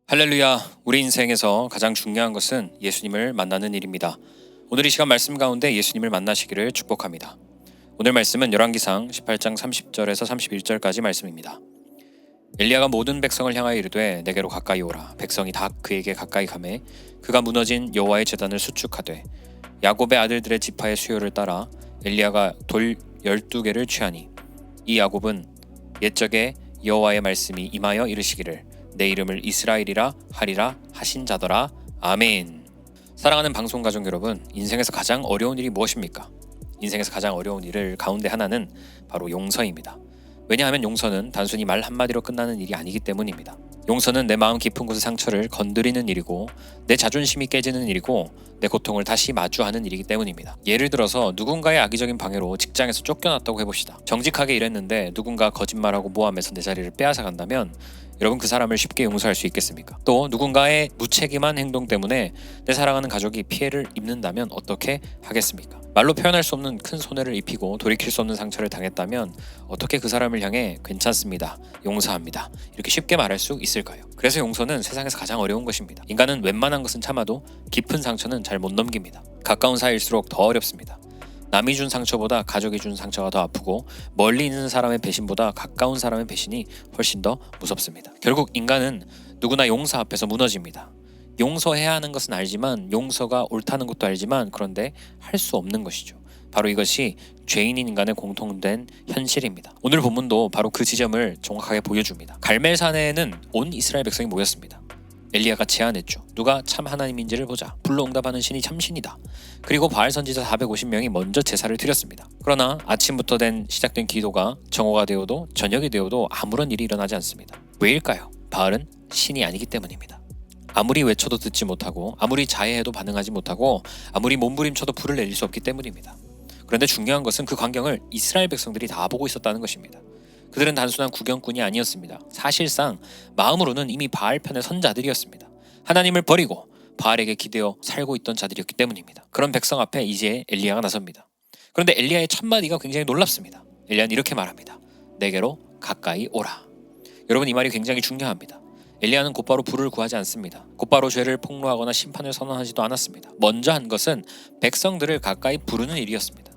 할렐루야, 우리 인생에서 가장 중요한 것은 예수님을 만나는 일입니다. 오늘 이 시간 말씀 가운데 예수님을 만나시기를 축복합니다. 오늘 말씀은 열왕기상 18장 30절에서 31절까지 말씀입니다. 엘리야가 모든 백성을 향하여 이르되 내게로 가까이 오라. 백성이 다 그에게 가까이 가매 그가 무너진 여호와의 제단을 수축하되 야곱의 아들들의 지파의 수요를 따라 엘리야가 돌 12개를 취하니 이 야곱은 옛적에 여호와의 말씀이 임하여 이르시기를 내 이름을 이스라엘이라 하리라 하신 자더라. 아멘. 사랑하는 방송 가족 여러분, 인생에서 가장 어려운 일이 무엇입니까? 인생에서 가장 어려운 일 가운데 하나는 바로 용서입니다. 왜냐하면 용서는 단순히 말 한마디로 끝나는 일이 아니기 때문입니다. 용서는 내 마음 깊은 곳의 상처를 건드리는 일이고 내 자존심이 깨지는 일이고 내 고통을 다시 마주하는 일이기 때문입니다. 예를 들어서 누군가의 악의적인 방해로 직장에서 쫓겨났다고 해봅시다. 정직하게 일했는데 누군가 거짓말하고 모함해서 내 자리를 빼앗아 간다면 여러분 그 사람을 쉽게 용서할 수 있겠습니까? 또 누군가의 무책임한 행동 때문에 내 사랑하는 가족이 피해를 입는다면 어떻게 하겠습니까? 말로 표현할 수 없는 큰 손해를 입히고 돌이킬 수 없는 상처를 당했다면 어떻게 그 사람을 향해 괜찮습니다, 용서합니다 이렇게 쉽게 말할 수 있을까요? 그래서 용서는 세상에서 가장 어려운 것입니다. 인간은 웬만한 것은 참아도 깊은 상처는 잘 못 넘깁니다. 가까운 사이일수록 더 어렵습니다. 남이 준 상처보다 가족이 준 상처가 더 아프고 멀리 있는 사람의 배신보다 가까운 사람의 배신이 훨씬 더 무섭습니다. 결국 인간은 누구나 용서 앞에서 무너집니다. 용서해야 하는 것은 알지만 용서가 옳다는 것도 알지만 그런데 할 수 없는 것이죠. 바로 이것이 죄인인 인간의 공통된 현실입니다. 오늘 본문도 바로 그 지점을 정확하게 보여줍니다. 갈멜산에는 온 이스라엘 백성이 모였습니다. 엘리야가 제안했죠. 누가 참 하나님인지를 보자. 불러 응답하는 신이 참신이다. 그리고 바알 선지자 450명이 먼저 제사를 드렸습니다. 그러나 아침부터 시작된 기도가 정오가 되어도 저녁이 되어도 아무런 일이 일어나지 않습니다. 왜일까요? 바알은 신이 아니기 때문입니다. 아무리 외쳐도 듣지 못하고 아무리 자해해도 반응하지 못하고 아무리 몸부림쳐도 불을 내릴 수 없기 때문입니다. 그런데 중요한 것은 그 광경을 이스라엘 백성들이 다 보고 있었다는 것입니다. 그들은 단순한 구경꾼이 아니었습니다. 사실상 마음으로는 이미 바알 편의 선자들이었습니다. 하나님을 버리고 바알에게 기대어 살고 있던 자들이었기 때문입니다. 그런 백성 앞에 이제 엘리야가 나섭니다. 그런데 엘리야의 첫 마디가 굉장히 놀랍습니다. 엘리야는 이렇게 말합니다. 내게로 가까이 오라. 여러분, 이 말이 굉장히 중요합니다. 엘리야는 곧바로 불을 구하지 않습니다. 곧바로 죄를 폭로하거나 심판을 선언하지도 않았습니다. 먼저 한 것은 백성들을 가까이 부르는 일이었습니다.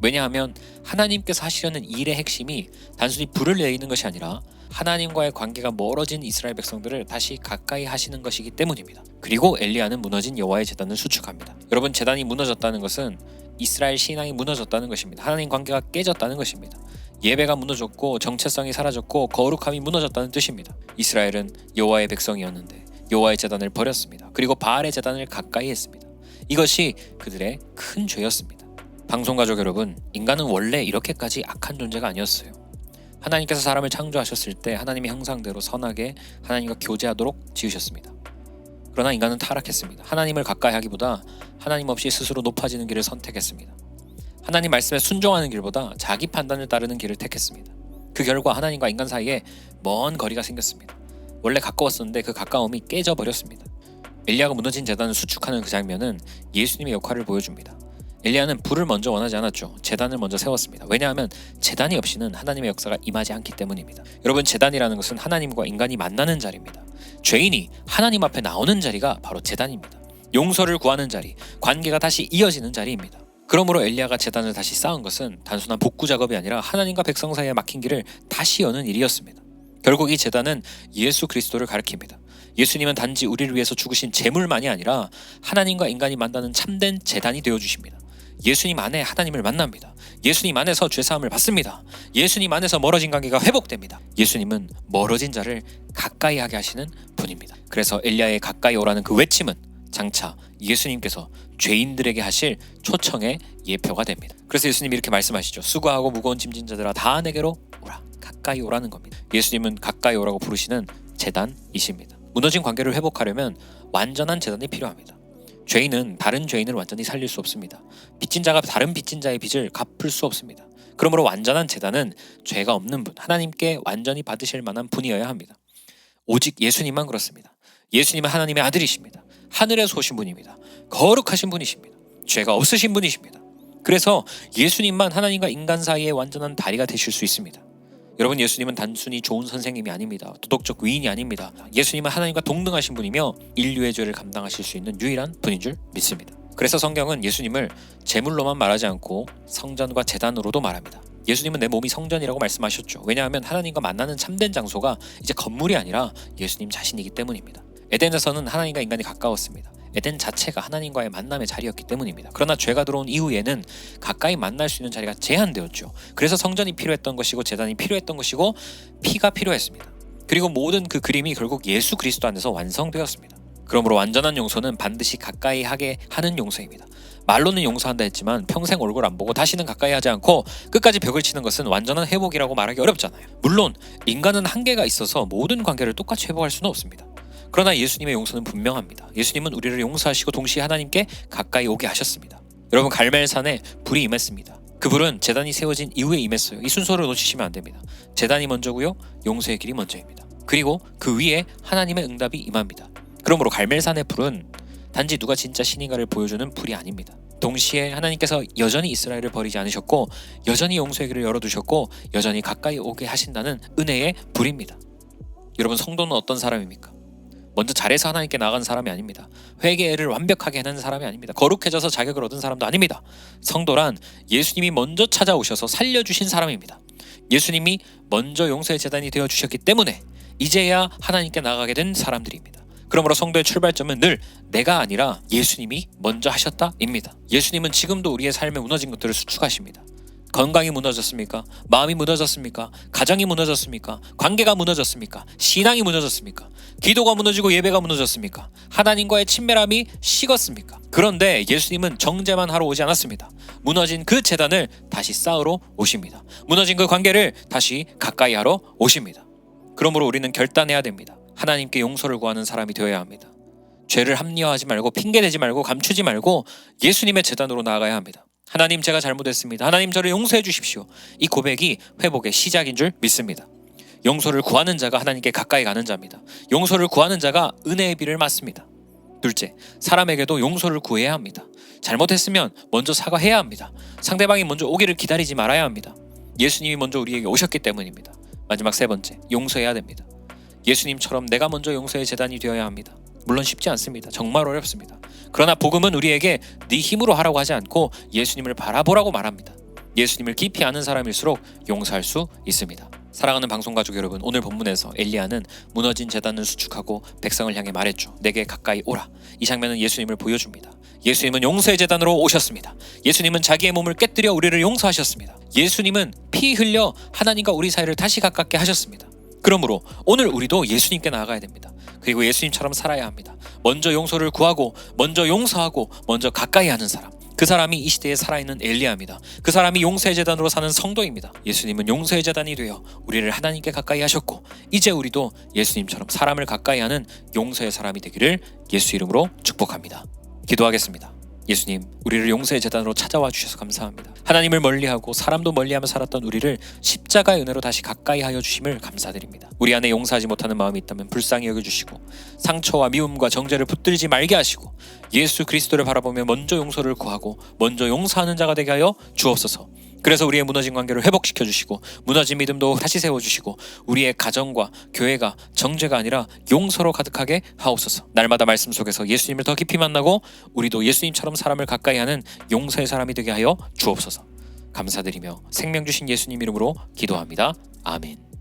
왜냐하면 하나님께서 하시려는 일의 핵심이 단순히 불을 내리는 것이 아니라 하나님과의 관계가 멀어진 이스라엘 백성들을 다시 가까이 하시는 것이기 때문입니다. 그리고 엘리야는 무너진 여호와의 제단을 수축합니다. 여러분, 제단이 무너졌다는 것은 이스라엘 신앙이 무너졌다는 것입니다. 하나님 관계가 깨졌다는 것입니다. 예배가 무너졌고 정체성이 사라졌고 거룩함이 무너졌다는 뜻입니다. 이스라엘은 여호와의 백성이었는데 여호와의 제단을 버렸습니다. 그리고 바알의 제단을 가까이 했습니다. 이것이 그들의 큰 죄였습니다. 방송가족 여러분, 인간은 원래 이렇게까지 악한 존재가 아니었어요. 하나님께서 사람을 창조하셨을 때 하나님의 형상대로 선하게 하나님과 교제하도록 지으셨습니다. 그러나 인간은 타락했습니다. 하나님을 가까이 하기보다 하나님 없이 스스로 높아지는 길을 선택했습니다. 하나님 말씀에 순종하는 길보다 자기 판단을 따르는 길을 택했습니다. 그 결과 하나님과 인간 사이에 먼 거리가 생겼습니다. 원래 가까웠었는데 그 가까움이 깨져버렸습니다. 엘리야가 무너진 제단을 수축하는 그 장면은 예수님의 역할을 보여줍니다. 엘리야는 불을 먼저 원하지 않았죠. 제단을 먼저 세웠습니다. 왜냐하면 제단이 없이는 하나님의 역사가 임하지 않기 때문입니다. 여러분, 제단이라는 것은 하나님과 인간이 만나는 자리입니다. 죄인이 하나님 앞에 나오는 자리가 바로 제단입니다. 용서를 구하는 자리, 관계가 다시 이어지는 자리입니다. 그러므로 엘리야가 제단을 다시 쌓은 것은 단순한 복구 작업이 아니라 하나님과 백성 사이에 막힌 길을 다시 여는 일이었습니다. 결국 이 제단은 예수 그리스도를 가리킵니다. 예수님은 단지 우리를 위해서 죽으신 제물만이 아니라 하나님과 인간이 만나는 참된 제단이 되어주십니다. 예수님 안에 하나님을 만납니다. 예수님 안에서 죄사함을 받습니다. 예수님 안에서 멀어진 관계가 회복됩니다. 예수님은 멀어진 자를 가까이 하게 하시는 분입니다. 그래서 엘리야의 가까이 오라는 그 외침은 장차 예수님께서 죄인들에게 하실 초청의 예표가 됩니다. 그래서 예수님이 이렇게 말씀하시죠. 수고하고 무거운 짐진 자들아 다 내게로 오라. 가까이 오라는 겁니다. 예수님은 가까이 오라고 부르시는 제단이십니다. 무너진 관계를 회복하려면 완전한 제단이 필요합니다. 죄인은 다른 죄인을 완전히 살릴 수 없습니다. 빚진 자가 다른 빚진 자의 빚을 갚을 수 없습니다. 그러므로 완전한 제단은 죄가 없는 분, 하나님께 완전히 받으실 만한 분이어야 합니다. 오직 예수님만 그렇습니다. 예수님은 하나님의 아들이십니다. 하늘에서 오신 분입니다. 거룩하신 분이십니다. 죄가 없으신 분이십니다. 그래서 예수님만 하나님과 인간 사이의 완전한 다리가 되실 수 있습니다. 여러분, 예수님은 단순히 좋은 선생님이 아닙니다. 도덕적 위인이 아닙니다. 예수님은 하나님과 동등하신 분이며 인류의 죄를 감당하실 수 있는 유일한 분인 줄 믿습니다. 그래서 성경은 예수님을 제물로만 말하지 않고 성전과 제단으로도 말합니다. 예수님은 내 몸이 성전이라고 말씀하셨죠. 왜냐하면 하나님과 만나는 참된 장소가 이제 건물이 아니라 예수님 자신이기 때문입니다. 에덴에서는 하나님과 인간이 가까웠습니다. 에덴 자체가 하나님과의 만남의 자리였기 때문입니다. 그러나 죄가 들어온 이후에는 가까이 만날 수 있는 자리가 제한되었죠. 그래서 성전이 필요했던 것이고 제단이 필요했던 것이고 피가 필요했습니다. 그리고 모든 그 그림이 결국 예수 그리스도 안에서 완성되었습니다. 그러므로 완전한 용서는 반드시 가까이 하게 하는 용서입니다. 말로는 용서한다 했지만 평생 얼굴 안 보고 다시는 가까이 하지 않고 끝까지 벽을 치는 것은 완전한 회복이라고 말하기 어렵잖아요. 물론 인간은 한계가 있어서 모든 관계를 똑같이 회복할 수는 없습니다. 그러나 예수님의 용서는 분명합니다. 예수님은 우리를 용서하시고 동시에 하나님께 가까이 오게 하셨습니다. 여러분, 갈멜산에 불이 임했습니다. 그 불은 제단이 세워진 이후에 임했어요. 이 순서를 놓치시면 안 됩니다. 제단이 먼저고요, 용서의 길이 먼저입니다. 그리고 그 위에 하나님의 응답이 임합니다. 그러므로 갈멜산의 불은 단지 누가 진짜 신인가를 보여주는 불이 아닙니다. 동시에 하나님께서 여전히 이스라엘을 버리지 않으셨고 여전히 용서의 길을 열어두셨고 여전히 가까이 오게 하신다는 은혜의 불입니다. 여러분, 성도는 어떤 사람입니까? 먼저 잘해서 하나님께 나간 사람이 아닙니다. 회개를 완벽하게 해낸 사람이 아닙니다. 거룩해져서 자격을 얻은 사람도 아닙니다. 성도란 예수님이 먼저 찾아오셔서 살려주신 사람입니다. 예수님이 먼저 용서의 제단이 되어주셨기 때문에 이제야 하나님께 나가게 된 사람들입니다. 그러므로 성도의 출발점은 늘 내가 아니라 예수님이 먼저 하셨다입니다. 예수님은 지금도 우리의 삶에 무너진 것들을 수축하십니다. 건강이 무너졌습니까? 마음이 무너졌습니까? 가정이 무너졌습니까? 관계가 무너졌습니까? 신앙이 무너졌습니까? 기도가 무너지고 예배가 무너졌습니까? 하나님과의 친밀함이 식었습니까? 그런데 예수님은 정죄만 하러 오지 않았습니다. 무너진 그 제단을 다시 쌓으러 오십니다. 무너진 그 관계를 다시 가까이 하러 오십니다. 그러므로 우리는 결단해야 됩니다. 하나님께 용서를 구하는 사람이 되어야 합니다. 죄를 합리화하지 말고 핑계대지 말고 감추지 말고 예수님의 제단으로 나아가야 합니다. 하나님, 제가 잘못했습니다. 하나님, 저를 용서해 주십시오. 이 고백이 회복의 시작인 줄 믿습니다. 용서를 구하는 자가 하나님께 가까이 가는 자입니다. 용서를 구하는 자가 은혜의 비를 맞습니다. 둘째, 사람에게도 용서를 구해야 합니다. 잘못했으면 먼저 사과해야 합니다. 상대방이 먼저 오기를 기다리지 말아야 합니다. 예수님이 먼저 우리에게 오셨기 때문입니다. 마지막 세 번째, 용서해야 됩니다. 예수님처럼 내가 먼저 용서의 제단이 되어야 합니다. 물론 쉽지 않습니다. 정말 어렵습니다. 그러나 복음은 우리에게 네 힘으로 하라고 하지 않고 예수님을 바라보라고 말합니다. 예수님을 깊이 아는 사람일수록 용서할 수 있습니다. 사랑하는 방송가족 여러분, 오늘 본문에서 엘리야는 무너진 제단을 수축하고 백성을 향해 말했죠. 내게 가까이 오라. 이 장면은 예수님을 보여줍니다. 예수님은 용서의 제단으로 오셨습니다. 예수님은 자기의 몸을 깨뜨려 우리를 용서하셨습니다. 예수님은 피 흘려 하나님과 우리 사이를 다시 가깝게 하셨습니다. 그러므로 오늘 우리도 예수님께 나아가야 됩니다. 그리고 예수님처럼 살아야 합니다. 먼저 용서를 구하고 먼저 용서하고 먼저 가까이 하는 사람, 그 사람이 이 시대에 살아있는 엘리야입니다. 그 사람이 용서의 제단으로 사는 성도입니다. 예수님은 용서의 제단이 되어 우리를 하나님께 가까이 하셨고 이제 우리도 예수님처럼 사람을 가까이 하는 용서의 사람이 되기를 예수 이름으로 축복합니다. 기도하겠습니다. 예수님, 우리를 용서의 제단으로 찾아와 주셔서 감사합니다. 하나님을 멀리하고 사람도 멀리하며 살았던 우리를 십자가의 은혜로 다시 가까이 하여 주심을 감사드립니다. 우리 안에 용서하지 못하는 마음이 있다면 불쌍히 여겨주시고 상처와 미움과 정죄를 붙들지 말게 하시고 예수 그리스도를 바라보며 먼저 용서를 구하고 먼저 용서하는 자가 되게 하여 주옵소서. 그래서 우리의 무너진 관계를 회복시켜 주시고 무너진 믿음도 다시 세워주시고 우리의 가정과 교회가 정죄가 아니라 용서로 가득하게 하옵소서. 날마다 말씀 속에서 예수님을 더 깊이 만나고 우리도 예수님처럼 사람을 가까이 하는 용서의 사람이 되게 하여 주옵소서. 감사드리며 생명 주신 예수님 이름으로 기도합니다. 아멘.